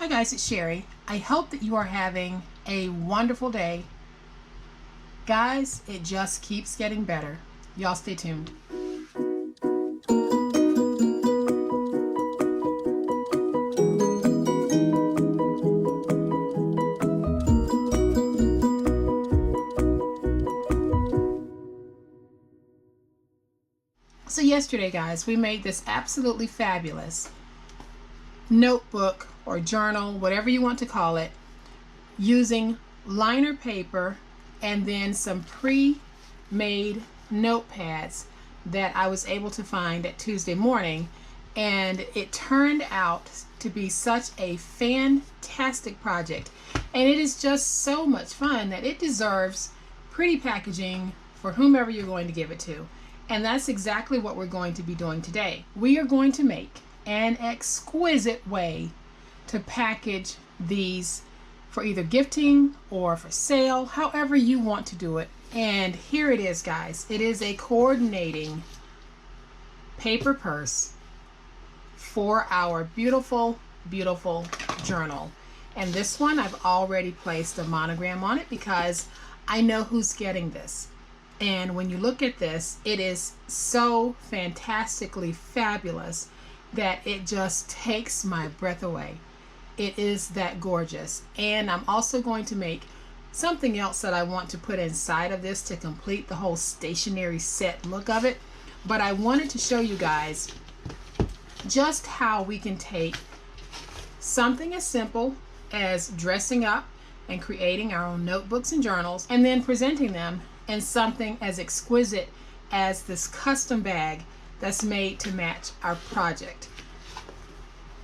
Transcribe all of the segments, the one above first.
Hi guys, it's Sherry. I hope that you are having a wonderful day. Guys, it just keeps getting better. Y'all stay tuned. So yesterday, guys, we made this absolutely fabulous notebook or journal, whatever you want to call it, using liner paper and then some pre-made notepads that I was able to find at Tuesday morning, and it turned out to be such a fantastic project, and it is just so much fun that it deserves pretty packaging for whomever you're going to give it to. And that's exactly what we're going to be doing today. We are going to make an exquisite way to package these for either gifting or for sale, however you want to do it. And here it is, guys. It is a coordinating paper purse for our beautiful, beautiful journal. And this one, I've already placed a monogram on it because I know who's getting this. And when you look at this, it is so fantastically fabulous that it just takes my breath away. It is that gorgeous. And I'm also going to make something else that I want to put inside of this to complete the whole stationery set look of it. But I wanted to show you guys just how we can take something as simple as dressing up and creating our own notebooks and journals, and then presenting them in something as exquisite as this custom bag that's made to match our project.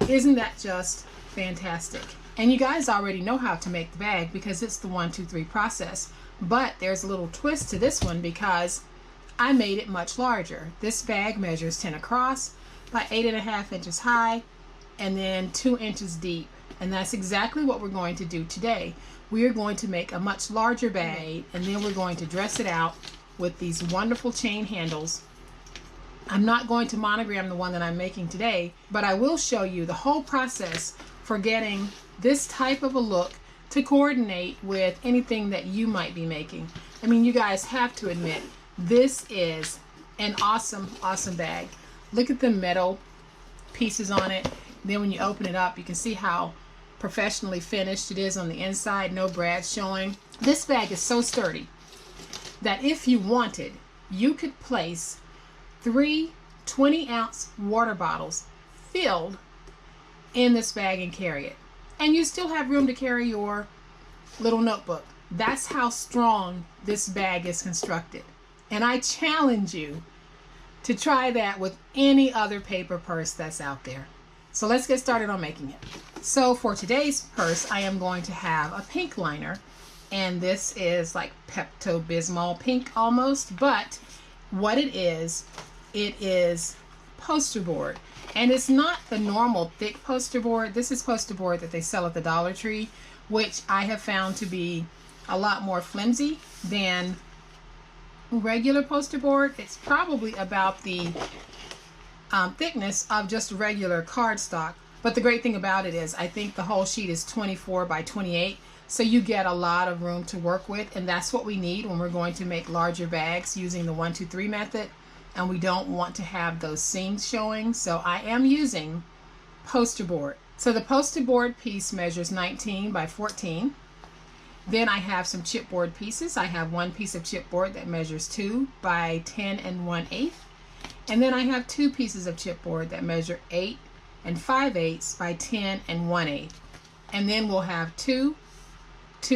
Isn't that just fantastic? And you guys already know how to make the bag because it's the 1, 2, 3 process. But there's a little twist to this one because I made it much larger. This bag measures 10 across by 8.5 inches high and then 2 inches deep. And that's exactly what we're going to do today. We are going to make a much larger bag, and then we're going to dress it out with these wonderful chain handles. I'm not going to monogram the one that I'm making today, but I will show you the whole process for getting this type of a look to coordinate with anything that you might be making. I mean, you guys have to admit, this is an awesome, awesome bag. Look at the metal pieces on it. Then when you open it up, you can see how professionally finished it is on the inside. No brads showing. This bag is so sturdy that if you wanted, you could place 3 20-ounce water bottles filled in this bag and carry it, and you still have room to carry your little notebook. That's how strong this bag is constructed, and I challenge you to try that with any other paper purse that's out there. So let's get started on making it. So for today's purse, I am going to have a pink liner, and this is like Pepto-Bismol pink almost, but what it is poster board. And it's not the normal thick poster board. This is poster board that they sell at the Dollar Tree, which I have found to be a lot more flimsy than regular poster board. It's probably about the thickness of just regular cardstock. But the great thing about it is I think the whole sheet is 24 by 28, so you get a lot of room to work with, and that's what we need when we're going to make larger bags using the 1, 2, 3 method, and we don't want to have those seams showing. So I am using poster board. So the poster board piece measures 19 by 14. Then I have some chipboard pieces. I have one piece of chipboard that measures 2 by 10 1/8. And then I have 2 pieces of chipboard that measure 8 5/8 by 10 1/8. And then we'll have 2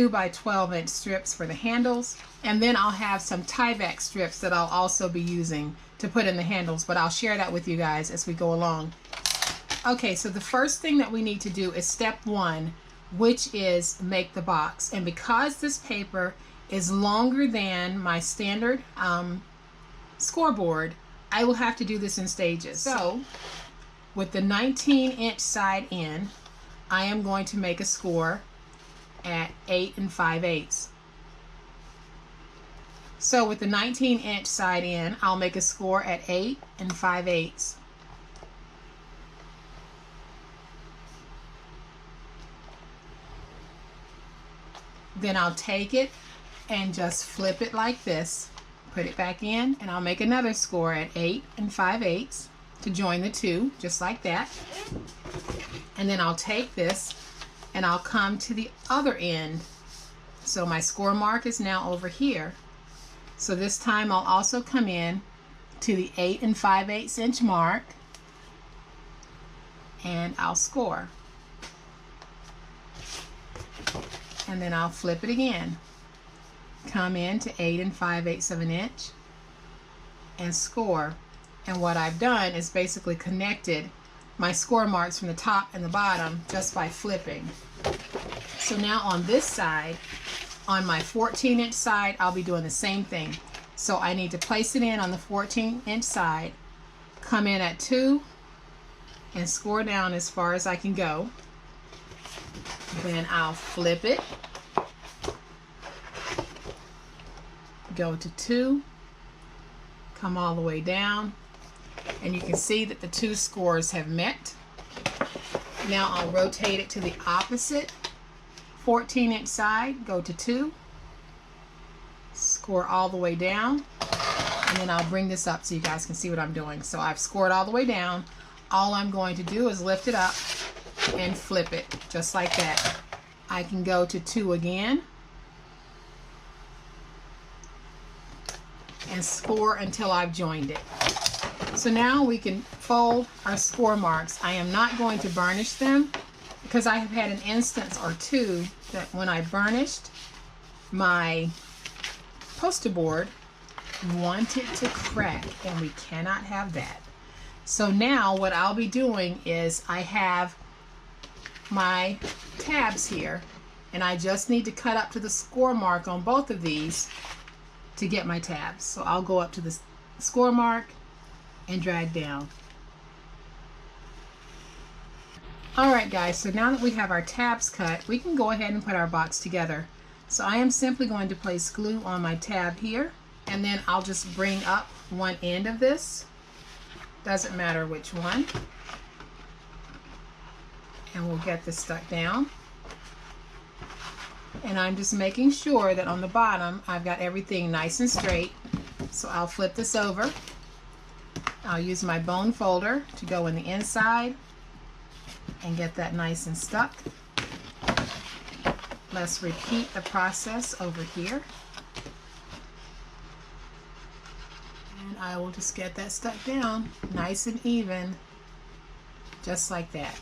by 12 inch strips for the handles. And then I'll have some tie-back strips that I'll also be using to put in the handles, but I'll share that with you guys as we go along. Okay, so the first thing that we need to do is step 1, which is make the box. And because this paper is longer than my standard scoreboard, I will have to do this in stages. So with the 19-inch side in, I am going to make a score at 8 5/8. So with the 19-inch side in, I'll make a score at 8 5/8. Then I'll take it and just flip it like this, put it back in, and I'll make another score at 8 5/8 to join the two, just like that. And then I'll take this and I'll come to the other end. So my score mark is now over here. So this time I'll also come in to the 8 5/8 inch mark and I'll score. And then I'll flip it again. Come in to 8 5/8 of an inch and score. And what I've done is basically connected my score marks from the top and the bottom just by flipping. So now on this side, on my 14-inch side, I'll be doing the same thing. So I need to place it in on the 14-inch side, come in at 2, and score down as far as I can go. Then I'll flip it, go to 2, come all the way down, and you can see that the two scores have met. Now I'll rotate it to the opposite 14-inch side, go to 2, score all the way down, and then I'll bring this up so you guys can see what I'm doing. So I've scored all the way down. All I'm going to do is lift it up and flip it just like that. I can go to 2 again and score until I've joined it. So now we can fold our score marks. I am not going to burnish them because I have had an instance or two that when I burnished my poster board, wanted to crack, and we cannot have that. So now what I'll be doing is I have my tabs here, and I just need to cut up to the score mark on both of these to get my tabs. So I'll go up to the score mark and drag down. Alright guys, so now that we have our tabs cut, we can go ahead and put our box together. So I am simply going to place glue on my tab here, and then I'll just bring up one end of this, doesn't matter which one, and we'll get this stuck down. And I'm just making sure that on the bottom I've got everything nice and straight. So I'll flip this over. I'll use my bone folder to go in the inside and get that nice and stuck. Let's repeat the process over here. And I will just get that stuck down nice and even, just like that.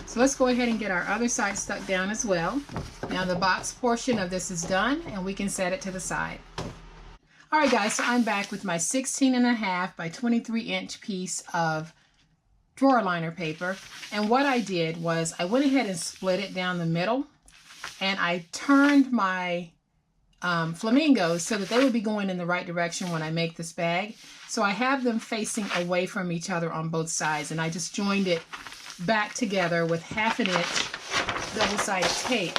So let's go ahead and get our other side stuck down as well. Now the box portion of this is done, and we can set it to the side. Alright guys, so I'm back with my 16.5 by 23 inch piece of drawer liner paper. And what I did was I went ahead and split it down the middle, and I turned my flamingos so that they would be going in the right direction when I make this bag. So I have them facing away from each other on both sides, and I just joined it back together with 1/2 inch double-sided tape.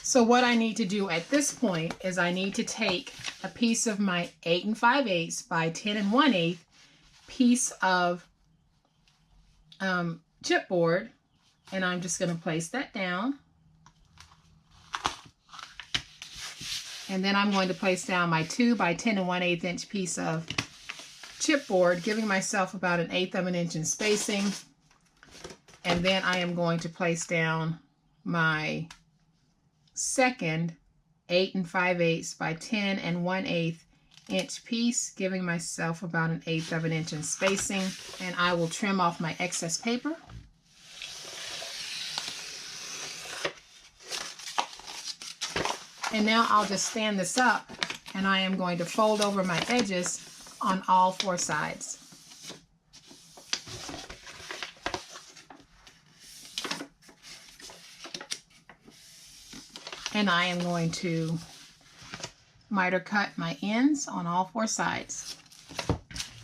So what I need to do at this point is I need to take a piece of my 8 5/8 by 10 1/8 piece of chipboard, and I'm just going to place that down. And then I'm going to place down my 2 by 10 1/8 inch piece of chipboard, giving myself about 1/8 of an inch in spacing. And then I am going to place down my second 8 5/8 by 10 1/8 inch piece, giving myself about 1/8 of an inch in spacing. And I will trim off my excess paper. And now I'll just stand this up, and I am going to fold over my edges on all 4 sides. And I am going to miter cut my ends on all 4 sides.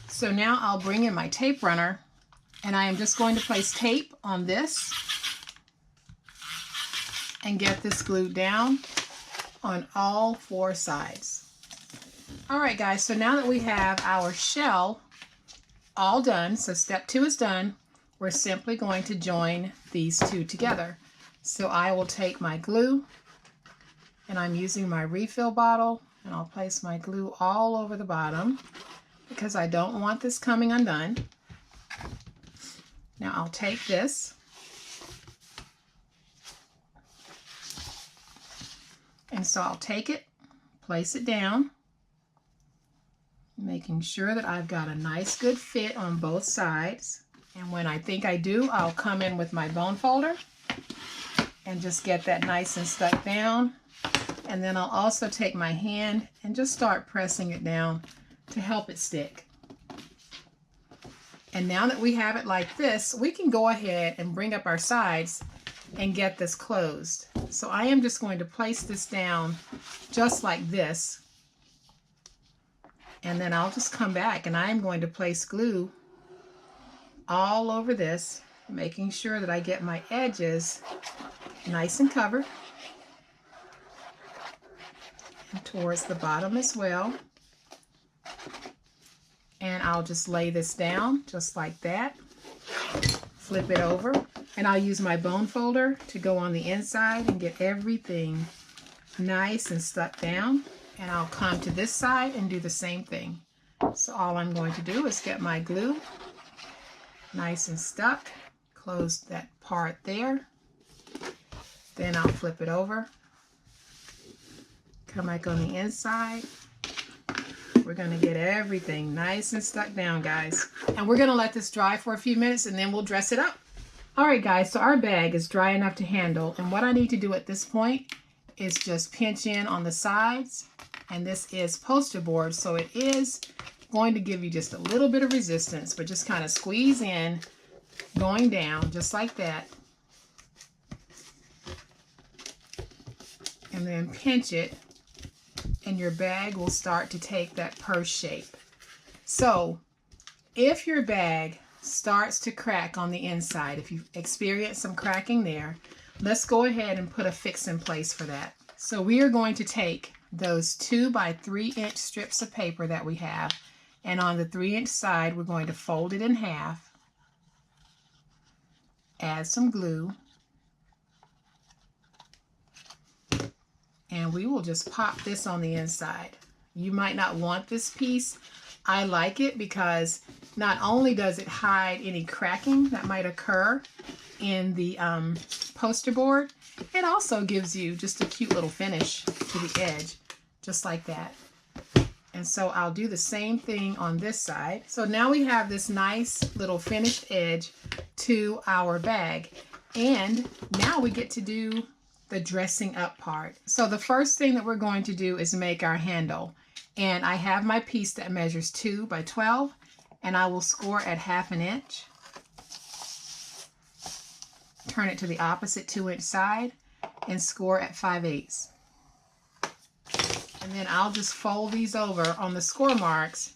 So now I'll bring in my tape runner, and I am just going to place tape on this and get this glued down on all 4 sides. Alright guys, so now that we have our shell all done, so step 2 is done, we're simply going to join these two together. So I will take my glue, and I'm using my refill bottle, and I'll place my glue all over the bottom because I don't want this coming undone. Now I'll take this and so I'll take it, place it down, making sure that I've got a nice good fit on both sides. And when I think I do, I'll come in with my bone folder and just get that nice and stuck down. And then I'll also take my hand and just start pressing it down to help it stick. And now that we have it like this, we can go ahead and bring up our sides and get this closed. So I am just going to place this down just like this. And then I'll just come back and I'm going to place glue all over this, making sure that I get my edges nice and covered. And towards the bottom as well. And I'll just lay this down just like that. Flip it over. And I'll use my bone folder to go on the inside and get everything nice and stuck down. And I'll come to this side and do the same thing. So all I'm going to do is get my glue nice and stuck. Close that part there. Then I'll flip it over. Come back on the inside. We're going to get everything nice and stuck down, guys. And we're going to let this dry for a few minutes and then we'll dress it up. Alright guys, so our bag is dry enough to handle, and what I need to do at this point is just pinch in on the sides, and this is poster board, so it is going to give you just a little bit of resistance, but just kind of squeeze in, going down just like that, and then pinch it, and your bag will start to take that purse shape. So if your bag starts to crack on the inside, if you experience some cracking there, let's go ahead and put a fix in place for that. So we are going to take those 2 by 3 inch strips of paper that we have, and on the 3-inch side we're going to fold it in half, add some glue, and we will just pop this on the inside. You might not want this piece. I like it because not only does it hide any cracking that might occur in the poster board, it also gives you just a cute little finish to the edge, just like that. And so I'll do the same thing on this side. So now we have this nice little finished edge to our bag. And now we get to do the dressing up part. So the first thing that we're going to do is make our handle. And I have my piece that measures 2 by 12, and I will score at 1/2 inch. Turn it to the opposite 2-inch side and score at 5/8. And then I'll just fold these over on the score marks,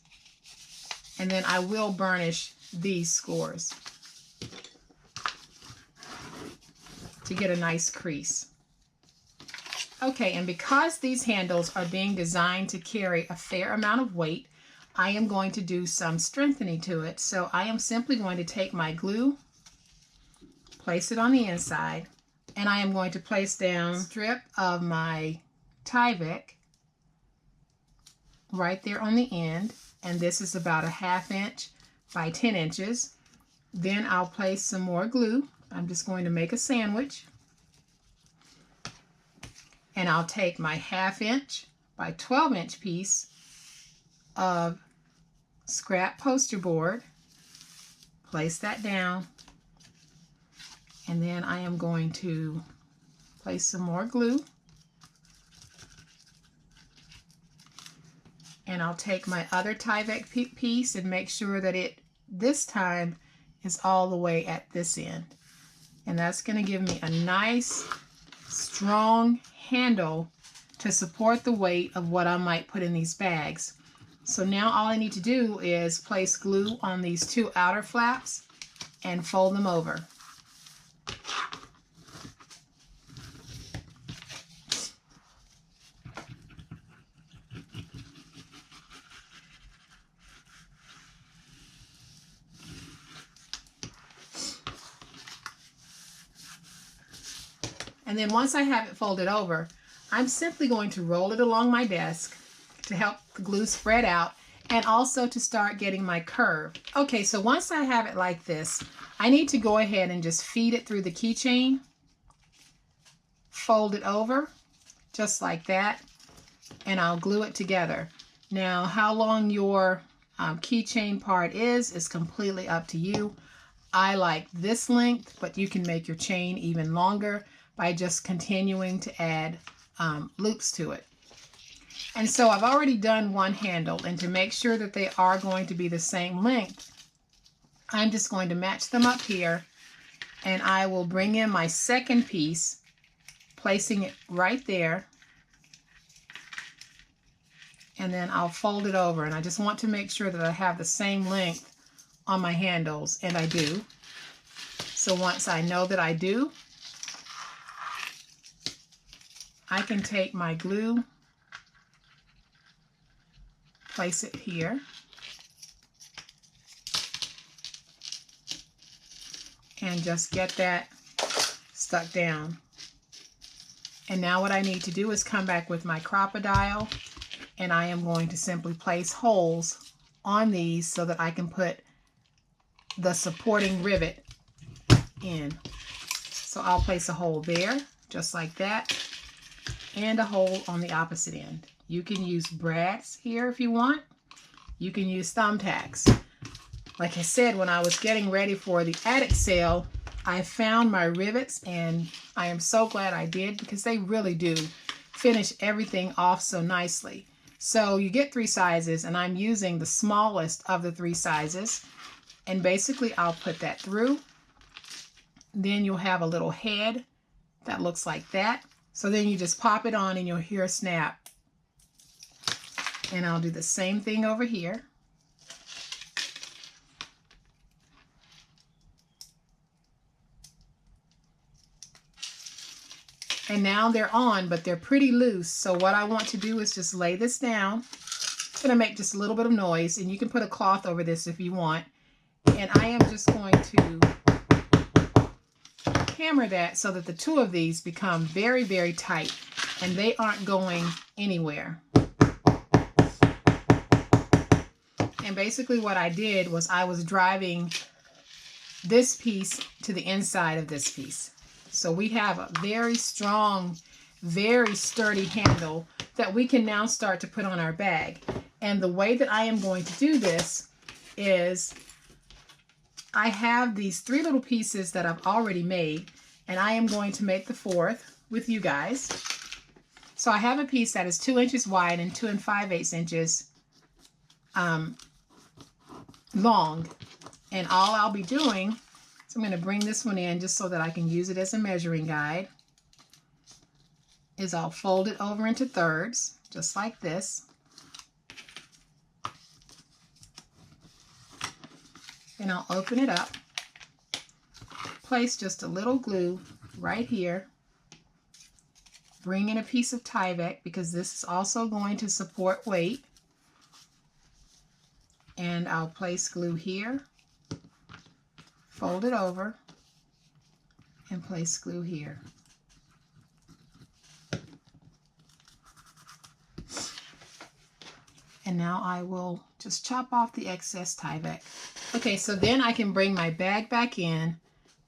and then I will burnish these scores to get a nice crease. Okay, and because these handles are being designed to carry a fair amount of weight, I am going to do some strengthening to it. So I am simply going to take my glue, place it on the inside, and I am going to place down a strip of my Tyvek right there on the end, and this is about a 1/2 inch by 10 inches. Then I'll place some more glue. I'm just going to make a sandwich. And I'll take my 1/2 inch by 12 inch piece of scrap poster board, place that down, and then I am going to place some more glue, and I'll take my other Tyvek piece and make sure that it this time is all the way at this end, and that's going to give me a nice strong handle to support the weight of what I might put in these bags. So now all I need to do is place glue on these 2 outer flaps and fold them over. And then once I have it folded over, I'm simply going to roll it along my desk to help the glue spread out and also to start getting my curve. Okay, so once I have it like this, I need to go ahead and just feed it through the keychain, fold it over just like that, and I'll glue it together. Now, how long your keychain part is completely up to you. I like this length, but you can make your chain even longer by just continuing to add loops to it. And so I've already done one handle, and to make sure that they are going to be the same length, I'm just going to match them up here, and I will bring in my second piece, placing it right there, and then I'll fold it over. And I just want to make sure that I have the same length on my handles, and I do. So once I know that I do, I can take my glue, place it here, and just get that stuck down. And now what I need to do is come back with my crocodile, and I am going to simply place holes on these so that I can put the supporting rivet in. So I'll place a hole there, just like that, and a hole on the opposite end. You can use brads here if you want. You can use thumbtacks. Like I said, when I was getting ready for the attic sale, I found my rivets, and I am so glad I did, because they really do finish everything off so nicely. So you get 3 sizes, and I'm using the smallest of the 3 sizes. And basically I'll put that through. Then you'll have a little head that looks like that. So then you just pop it on and you'll hear a snap. And I'll do the same thing over here. And now they're on, but they're pretty loose. So what I want to do is just lay this down. It's going to make just a little bit of noise, and you can put a cloth over this if you want. And I am just going to hammer that so that the 2 of these become very, very tight, and they aren't going anywhere. And basically what I did was I was driving this piece to the inside of this piece. So we have a very strong, very sturdy handle that we can now start to put on our bag. And the way that I am going to do this is I have these 3 little pieces that I've already made, and I am going to make the 4th with you guys. So I have a piece that is 2 inches wide and 2 5/8 inches long. And all I'll be doing is I'm going to bring this one in just so that I can use it as a measuring guide. Is I'll fold it over into thirds, just like this. And I'll open it up, place just a little glue right here, bring in a piece of Tyvek because this is also going to support weight, and I'll place glue here, fold it over, and place glue here. And now I will just chop off the excess Tyvek. Okay, so then I can bring my bag back in,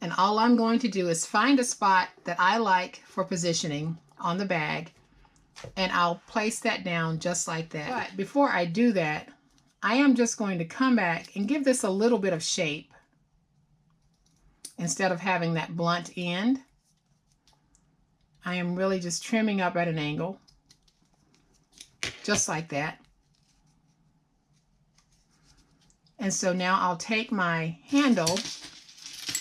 and all I'm going to do is find a spot that I like for positioning on the bag, and I'll place that down just like that. But before I do that, I am just going to come back and give this a little bit of shape. Instead of having that blunt end, I am really just trimming up at an angle, just like that. And so now I'll take my handle,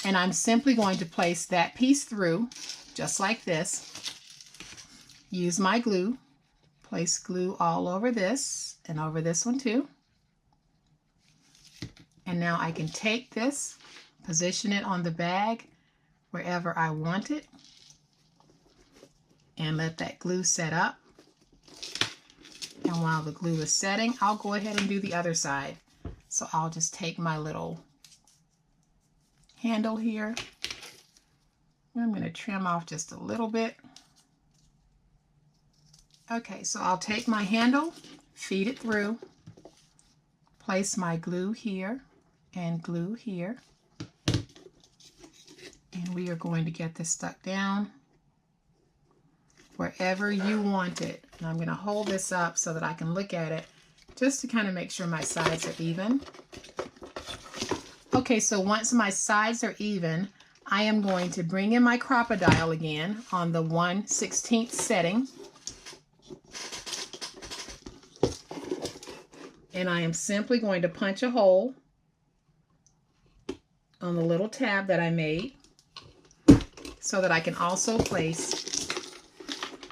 and I'm simply going to place that piece through, just like this. Use my glue, place glue all over this and over this one too. And now I can take this, position it on the bag wherever I want it, and let that glue set up. And while the glue is setting, I'll go ahead and do the other side. So I'll just take my little handle here, I'm going to trim off just a little bit. Okay, so I'll take my handle, feed it through, place my glue here and glue here. And we are going to get this stuck down wherever you want it. And I'm going to hold this up so that I can look at it just to kind of make sure my sides are even. Okay, so once my sides are even, I am going to bring in my crocodile again on the 1/16 setting. And I am simply going to punch a hole on the little tab that I made so that I can also place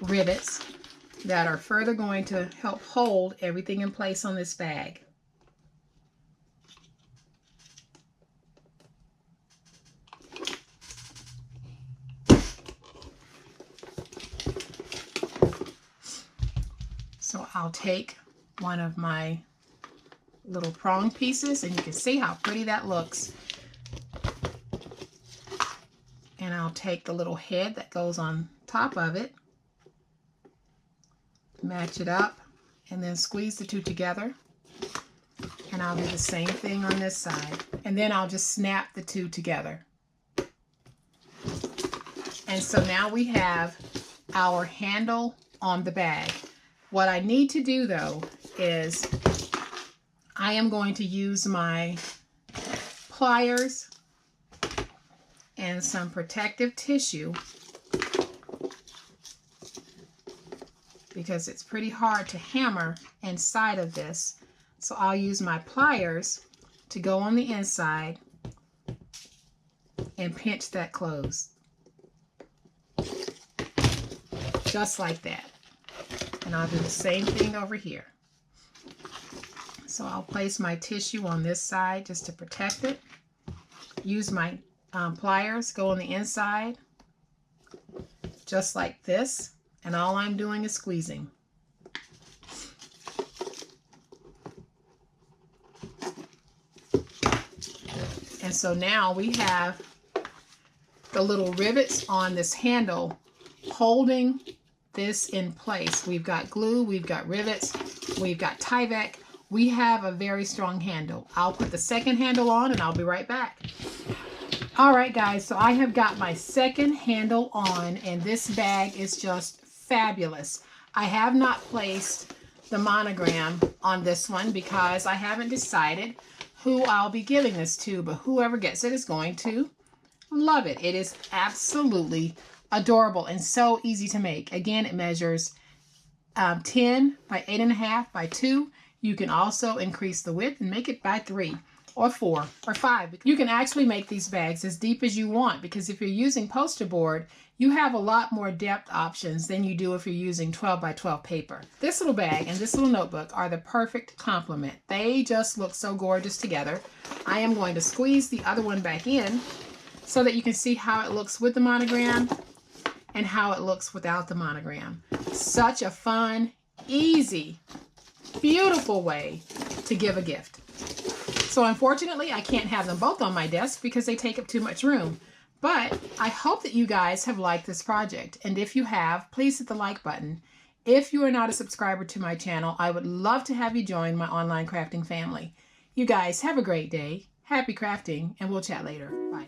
rivets that are further going to help hold everything in place on this bag. So I'll take one of my little prong pieces, and you can see how pretty that looks. And I'll take the little head that goes on top of it, match it up, and then squeeze the two together. And I'll do the same thing on this side. And then I'll just snap the two together. And so now we have our handle on the bag. What I need to do though is I am going to use my pliers and some protective tissue because it's pretty hard to hammer inside of this. So I'll use my pliers to go on the inside and pinch that closed. Just like that. And I'll do the same thing over here. So I'll place my tissue on this side just to protect it. Use my pliers, go on the inside, just like this. And all I'm doing is squeezing. And so now we have the little rivets on this handle holding this in place. We've got glue, we've got rivets, we've got Tyvek. We have a very strong handle. I'll put the second handle on and I'll be right back. All right, guys, so I have got my second handle on, and this bag is just fabulous. I have not placed the monogram on this one because I haven't decided who I'll be giving this to, but whoever gets it is going to love it. It is absolutely adorable and so easy to make. Again, it measures 10 by 8.5 by 2. You can also increase the width and make it by 3 or 4 or 5. You can actually make these bags as deep as you want, because if you're using poster board, you have a lot more depth options than you do if you're using 12 by 12 paper. This little bag and this little notebook are the perfect complement. They just look so gorgeous together. I am going to squeeze the other one back in so that you can see how it looks with the monogram and how it looks without the monogram. Such a fun, easy, beautiful way to give a gift. So unfortunately, I can't have them both on my desk because they take up too much room. But I hope that you guys have liked this project. And if you have, please hit the like button. If you are not a subscriber to my channel, I would love to have you join my online crafting family. You guys have a great day. Happy crafting, and we'll chat later. Bye.